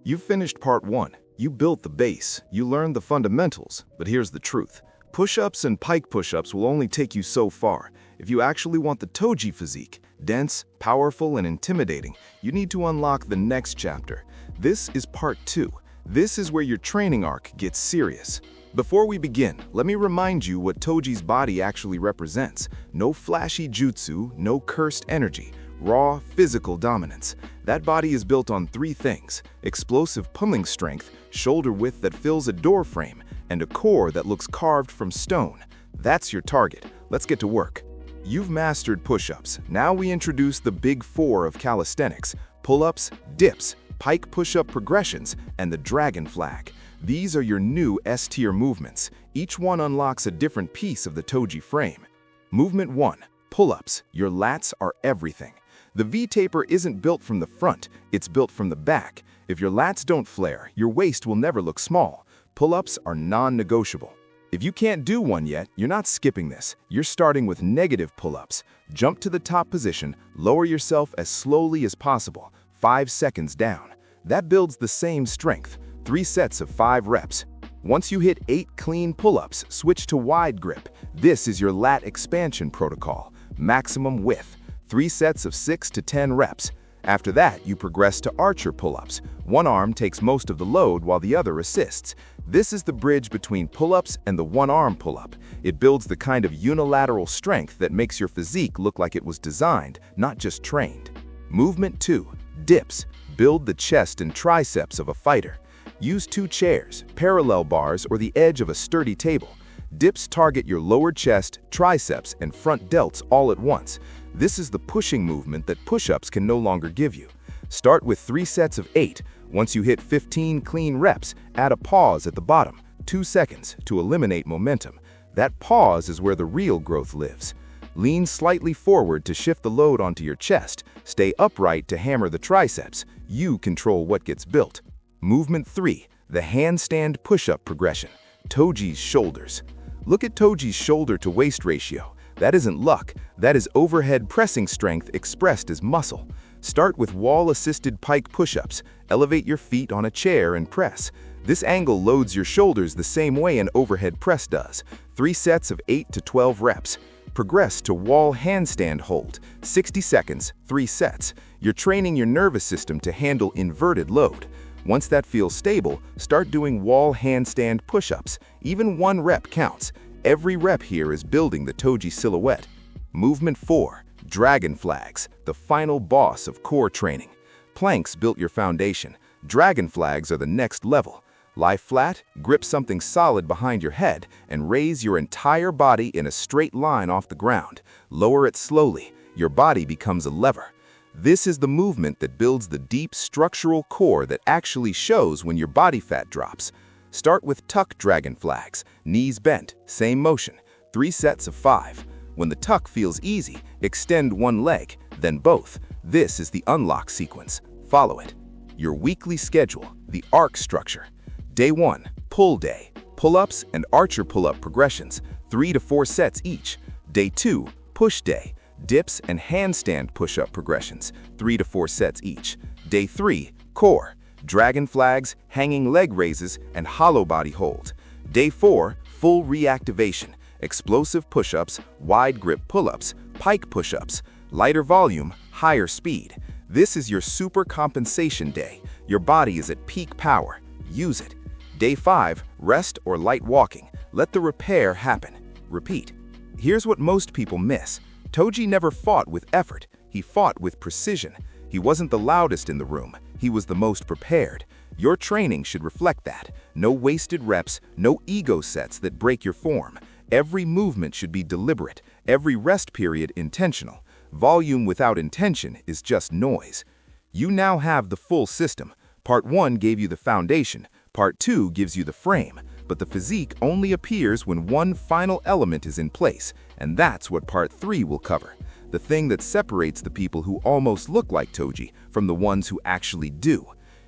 You've finished part 1. You built the base, you learned the fundamentals, but here's the truth. Push-ups and pike push-ups will only take you so far. If you actually want the Toji physique, dense, powerful, and intimidating, you need to unlock the next chapter. This is part 2. This is where your training arc gets serious. Before we begin, let me remind you what Toji's body actually represents. No flashy jutsu, no cursed energy. Raw, physical dominance. That body is built on 3 things: explosive pulling strength, shoulder width that fills a door frame, and a core that looks carved from stone. That's your target. Let's get to work. You've mastered push-ups. Now we introduce the big 4 of calisthenics: pull-ups, dips, pike push-up progressions, and the dragon flag. These are your new S-tier movements. Each one unlocks a different piece of the Toji frame. Movement 1. Pull-ups. Your lats are everything. The V-taper isn't built from the front, it's built from the back. If your lats don't flare, your waist will never look small. Pull-ups are non-negotiable. If you can't do one yet, you're not skipping this. You're starting with negative pull-ups. Jump to the top position, lower yourself as slowly as possible, 5 seconds down. That builds the same strength, 3 sets of 5 reps. Once you hit 8 clean pull-ups, switch to wide grip. This is your lat expansion protocol. Maximum width, 3 sets of 6 to 10 reps. After that, you progress to archer pull-ups. One arm takes most of the load while the other assists. This is the bridge between pull-ups and the one-arm pull-up. It builds the kind of unilateral strength that makes your physique look like it was designed, not just trained. Movement 2. Dips. Build the chest and triceps of a fighter. Use 2 chairs, parallel bars, or the edge of a sturdy table. Dips target your lower chest, triceps, and front delts all at once. This is the pushing movement that push-ups can no longer give you. Start with 3 sets of 8. Once you hit 15 clean reps, add a pause at the bottom, 2 seconds, to eliminate momentum. That pause is where the real growth lives. Lean slightly forward to shift the load onto your chest. Stay upright to hammer the triceps. You control what gets built. Movement 3. The handstand push-up progression. Toji's shoulders. Look at Toji's shoulder-to-waist ratio. That isn't luck, that is overhead pressing strength expressed as muscle. Start with wall-assisted pike push-ups. Elevate your feet on a chair and press. This angle loads your shoulders the same way an overhead press does. 3 sets of 8 to 12 reps. Progress to wall handstand hold. 60 seconds, 3 sets. You're training your nervous system to handle inverted load. Once that feels stable, start doing wall handstand push-ups. Even 1 rep counts. Every rep here is building the Toji silhouette. Movement 4. Dragon flags, the final boss of core training. Planks built your foundation. Dragon flags are the next level. Lie flat, grip something solid behind your head, and raise your entire body in a straight line off the ground. Lower it slowly. Your body becomes a lever. This is the movement that builds the deep structural core that actually shows when your body fat drops. Start with tuck dragon flags, knees bent, same motion, 3 sets of 5. When the tuck feels easy, extend one leg, then both. This is the unlock sequence. Follow it. Your weekly schedule, the arc structure. Day 1, pull day, pull-ups and archer pull-up progressions, 3 to 4 sets each. Day 2, push day, dips and handstand push-up progressions, 3 to 4 sets each. Day 3, core. Dragon flags, hanging leg raises, and hollow body hold. Day 4, full reactivation, explosive push-ups, wide grip pull-ups, pike push-ups, lighter volume, higher speed. This is your super compensation day. Your body is at peak power. Use it. Day 5, rest or light walking. Let the repair happen. Repeat. Here's what most people miss. Toji never fought with effort. He fought with precision. He wasn't the loudest in the room. He was the most prepared. Your training should reflect that. No wasted reps, no ego sets that break your form. Every movement should be deliberate, every rest period intentional. Volume without intention is just noise. You now have the full system. Part 1 gave you the foundation, Part 2 gives you the frame, but the physique only appears when one final element is in place, and that's what Part 3 will cover. The thing that separates the people who almost look like Toji from the ones who actually do.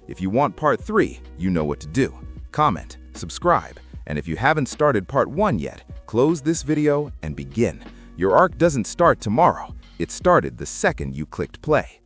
If you want Part 3, you know what to do. Comment, subscribe, and if you haven't started Part 1 yet, close this video and begin. Your arc doesn't start tomorrow. It started the second you clicked play.